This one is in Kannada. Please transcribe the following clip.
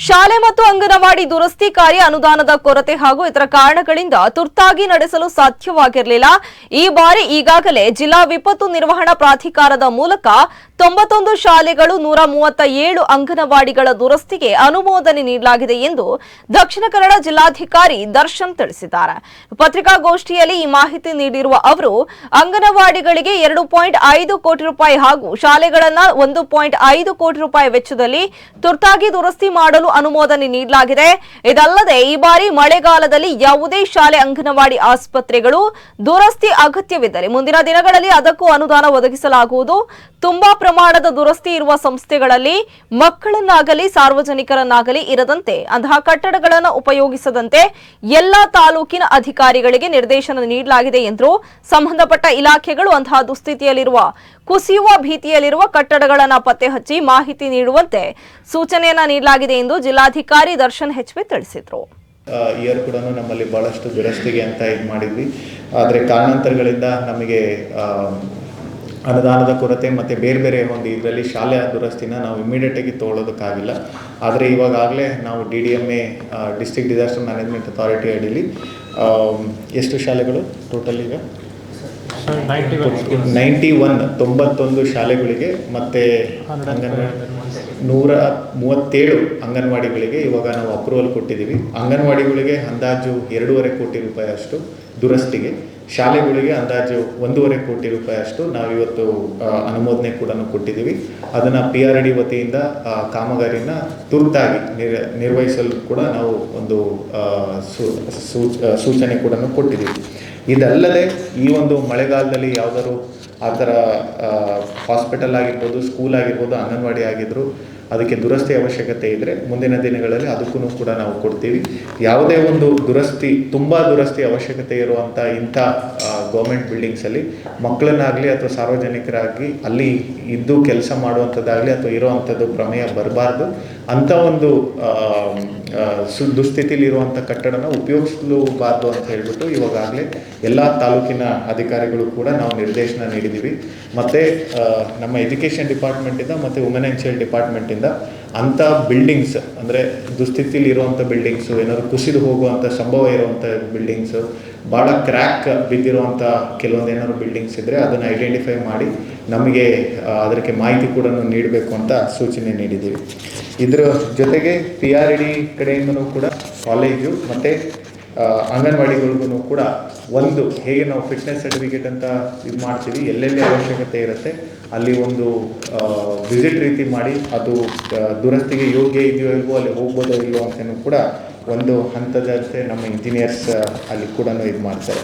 ಶಾಲೆ ಮತ್ತು ಅಂಗನವಾಡಿ ದುರಸ್ತಿ ಕಾರ್ಯ ಅನುದಾನದ ಕೊರತೆ ಹಾಗೂ ಇತರ ಕಾರಣಗಳಿಂದ ತುರ್ತಾಗಿ ನಡೆಸಲು ಸಾಧ್ಯವಾಗಿರಲಿಲ್ಲ. ಈ ಬಾರಿ ಈಗಾಗಲೇ ಜಿಲ್ಲಾ ವಿಪತ್ತು ನಿರ್ವಹಣಾ ಪ್ರಾಧಿಕಾರದ ಮೂಲಕ 91 ಶಾಲೆಗಳು 137 ಅಂಗನವಾಡಿಗಳ ದುರಸ್ತಿಗೆ ಅನುಮೋದನೆ ನೀಡಲಾಗಿದೆ ಎಂದು ದಕ್ಷಿಣ ಕನ್ನಡ ಜಿಲ್ಲಾಧಿಕಾರಿ ದರ್ಶನ್ ತಿಳಿಸಿದ್ದಾರೆ. ಪತ್ರಿಕಾಗೋಷ್ಠಿಯಲ್ಲಿ ಈ ಮಾಹಿತಿ ನೀಡಿರುವ ಅವರು ಅಂಗನವಾಡಿಗಳಿಗೆ 2.5 ಕೋಟಿ ರೂಪಾಯಿ ಹಾಗೂ ಶಾಲೆಗಳನ್ನು 1.5 ಕೋಟಿ ರೂಪಾಯಿ ವೆಚ್ಚದಲ್ಲಿ ತುರ್ತಾಗಿ ದುರಸ್ತಿ ಮಾಡಲು ಅನುಮೋದನೆ ನೀಡಲಾಗಿದೆ. ಇದಲ್ಲದೆ ಈ ಬಾರಿ ಮಳೆಗಾಲದಲ್ಲಿ ಯಾವುದೇ ಶಾಲೆ ಅಂಗನವಾಡಿ ಆಸ್ಪತ್ರೆಗಳು ದುರಸ್ತಿ ಅಗತ್ಯವಿದ್ದರೆ ಮುಂದಿನ ದಿನಗಳಲ್ಲಿ ಅದಕ್ಕೂ ಅನುದಾನ ಒದಗಿಸಲಾಗುವುದು. ತುಂಬಾ ಪ್ರಮಾಣದ ದುರಸ್ತಿ ಇರುವ ಸಂಸ್ಥೆಗಳಲ್ಲಿ ಮಕ್ಕಳನ್ನಾಗಲಿ ಸಾರ್ವಜನಿಕರನ್ನಾಗಲಿ ಇರದಂತೆ ಅಂತಹ ಕಟ್ಟಡಗಳನ್ನು ಉಪಯೋಗಿಸದಂತೆ ಎಲ್ಲಾ ತಾಲೂಕಿನ ಅಧಿಕಾರಿಗಳಿಗೆ ನಿರ್ದೇಶನ ನೀಡಲಾಗಿದೆ ಎಂದರು. ಸಂಬಂಧಪಟ್ಟ ಇಲಾಖೆಗಳು ಅಂತಹ ದುಸ್ಥಿತಿಯಲ್ಲಿರುವ ಕುಸಿಯುವ ಭೀತಿಯಲ್ಲಿರುವ ಕಟ್ಟಡಗಳನ್ನು ಪತ್ತೆ ಹಚ್ಚಿ ಮಾಹಿತಿ ನೀಡುವಂತೆ ಸೂಚನೆಯನ್ನ ನೀಡಲಾಗಿದೆ ಎಂದು ಜಿಲ್ಲಾಧಿಕಾರಿ ದರ್ಶನ್ ಹೆಚ್ವಿ ತಿಳಿಸಿದರು. ಇಯರ್ ಕೂಡ ನಮ್ಮಲ್ಲಿ ಬಹಳಷ್ಟು ದುರಸ್ತಿಗೆ ಅಂತ ಇದು ಮಾಡಿದ್ವಿ. ಆದರೆ ಕಾರಣಾಂತರಗಳಿಂದ ನಮಗೆ ಅನುದಾನದ ಕೊರತೆ ಮತ್ತು ಬೇರೆ ಬೇರೆ ಒಂದು ಇದರಲ್ಲಿ ಶಾಲೆಯ ದುರಸ್ತಿನ ನಾವು ಇಮಿಡಿಯೇಟಾಗಿ ತೊಗೊಳ್ಳೋದಕ್ಕಾಗಿಲ್ಲ. ಆದರೆ ಇವಾಗಲೇ ನಾವು DDMA district disaster management authority ಅಡಿಲಿ ಎಷ್ಟು ಶಾಲೆಗಳು ಟೋಟಲ್ ಈಗ 91 ಶಾಲೆಗಳಿಗೆ ಮತ್ತು 137 ಅಂಗನವಾಡಿಗಳಿಗೆ ಇವಾಗ ನಾವು ಅಪ್ರೂವಲ್ ಕೊಟ್ಟಿದ್ದೀವಿ. ಅಂಗನವಾಡಿಗಳಿಗೆ ಅಂದಾಜು 2.5 ಕೋಟಿ ರೂಪಾಯಿ ಅಷ್ಟು ದುರಸ್ತಿಗೆ, ಶಾಲೆಗಳಿಗೆ ಅಂದಾಜು 1.5 ಕೋಟಿ ರೂಪಾಯಿ ಅಷ್ಟು ನಾವಿವತ್ತು ಅನುಮೋದನೆ ಕೂಡ ಕೊಟ್ಟಿದ್ದೀವಿ. ಅದನ್ನು PRD ವತಿಯಿಂದ ಕಾಮಗಾರಿನ ತುರ್ತಾಗಿ ನಿರ್ವಹಿಸಲು ಕೂಡ ನಾವು ಒಂದು ಸೂಚನೆ ಕೂಡ ಕೊಟ್ಟಿದ್ದೀವಿ. ಇದಲ್ಲದೆ ಈ ಒಂದು ಮಳೆಗಾಲದಲ್ಲಿ ಯಾವುದಾದ್ರು ಆ ಥರ ಹಾಸ್ಪಿಟಲ್ ಆಗಿರ್ಬೋದು, ಸ್ಕೂಲ್ ಆಗಿರ್ಬೋದು, ಅಂಗನವಾಡಿ ಆಗಿದ್ರು ಅದಕ್ಕೆ ದುರಸ್ತಿ ಅವಶ್ಯಕತೆ ಇದ್ದರೆ ಮುಂದಿನ ದಿನಗಳಲ್ಲಿ ಅದಕ್ಕೂ ಕೂಡ ನಾವು ಕೊಡ್ತೀವಿ. ಯಾವುದೇ ಒಂದು ತುಂಬ ದುರಸ್ತಿ ಅವಶ್ಯಕತೆ ಇರುವಂಥ ಇಂಥ ಗೌರ್ಮೆಂಟ್ ಬಿಲ್ಡಿಂಗ್ಸಲ್ಲಿ ಮಕ್ಕಳನ್ನಾಗಲಿ ಅಥವಾ ಸಾರ್ವಜನಿಕರಾಗಿ ಅಲ್ಲಿ ಇದ್ದು ಕೆಲಸ ಮಾಡುವಂಥದ್ದಾಗಲಿ ಅಥವಾ ಇರುವಂಥದ್ದು ಪ್ರಮೇಯ ಬರಬಾರ್ದು. ಅಂಥ ಒಂದು ದುಸ್ಥಿತಿಲಿರುವಂಥ ಕಟ್ಟಡನ ಉಪಯೋಗಿಸಲೂಬಾರ್ದು ಅಂತ ಹೇಳ್ಬಿಟ್ಟು ಇವಾಗಲೇ ಎಲ್ಲ ತಾಲೂಕಿನ ಅಧಿಕಾರಿಗಳು ಕೂಡ ನಾವು ನಿರ್ದೇಶನ ನೀಡಿದ್ದೀವಿ. ಮತ್ತು ನಮ್ಮ ಎಜುಕೇಷನ್ ಡಿಪಾರ್ಟ್ಮೆಂಟಿಂದ ಮತ್ತು ವುಮೆನ್ ಆ್ಯಂಡ್ ಚೈಲ್ಡ್ ಡಿಪಾರ್ಟ್ಮೆಂಟಿಂದ ಅಂಥ ಬಿಲ್ಡಿಂಗ್ಸ್ ಅಂದರೆ ದುಸ್ಥಿತಿಲಿ ಇರುವಂಥ ಬಿಲ್ಡಿಂಗ್ಸು, ಏನಾದರೂ ಕುಸಿದು ಹೋಗುವಂಥ ಸಂಭವ ಇರುವಂಥ ಬಿಲ್ಡಿಂಗ್ಸು, ಭಾಳ ಕ್ರ್ಯಾಕ್ ಬಿದ್ದಿರುವಂಥ ಕೆಲವೊಂದು ಏನಾದ್ರು ಬಿಲ್ಡಿಂಗ್ಸ್ ಇದ್ದರೆ ಅದನ್ನು ಐಡೆಂಟಿಫೈ ಮಾಡಿ ನಮಗೆ ಅದಕ್ಕೆ ಮಾಹಿತಿ ಕೂಡ ನೀಡಬೇಕು ಅಂತ ಸೂಚನೆ ನೀಡಿದ್ದೀವಿ. ಇದರ ಜೊತೆಗೆ PRD ಕಡೆಯಿಂದನೂ ಕೂಡ ಕಾಲೇಜು ಮತ್ತು ಅಂಗನವಾಡಿಗಳಿಗೂ ಕೂಡ ಒಂದು ಹೇಗೆ ನಾವು ಫಿಟ್ನೆಸ್ ಸರ್ಟಿಫಿಕೇಟ್ ಅಂತ ಇದು ಮಾಡ್ತೀವಿ, ಎಲ್ಲೆಲ್ಲಿ ಅವಶ್ಯಕತೆ ಇರುತ್ತೆ ಅಲ್ಲಿ ಒಂದು ವಿಸಿಟ್ ರೀತಿ ಮಾಡಿ ಅದು ದುರಸ್ತಿಗೆ ಯೋಗ್ಯ ಇದೆಯೋ ಇಲ್ವೋ, ಅಲ್ಲಿ ಹೋಗ್ಬೋದೋ ಇಲ್ವೋ ಅಂತಲೂ ಕೂಡ ಒಂದು ಹಂತದ ನಮ್ಮ ಇಂಜಿನಿಯರ್ಸ್ ಅಲ್ಲಿ ಕೂಡ ಇದು ಮಾಡ್ತಾರೆ.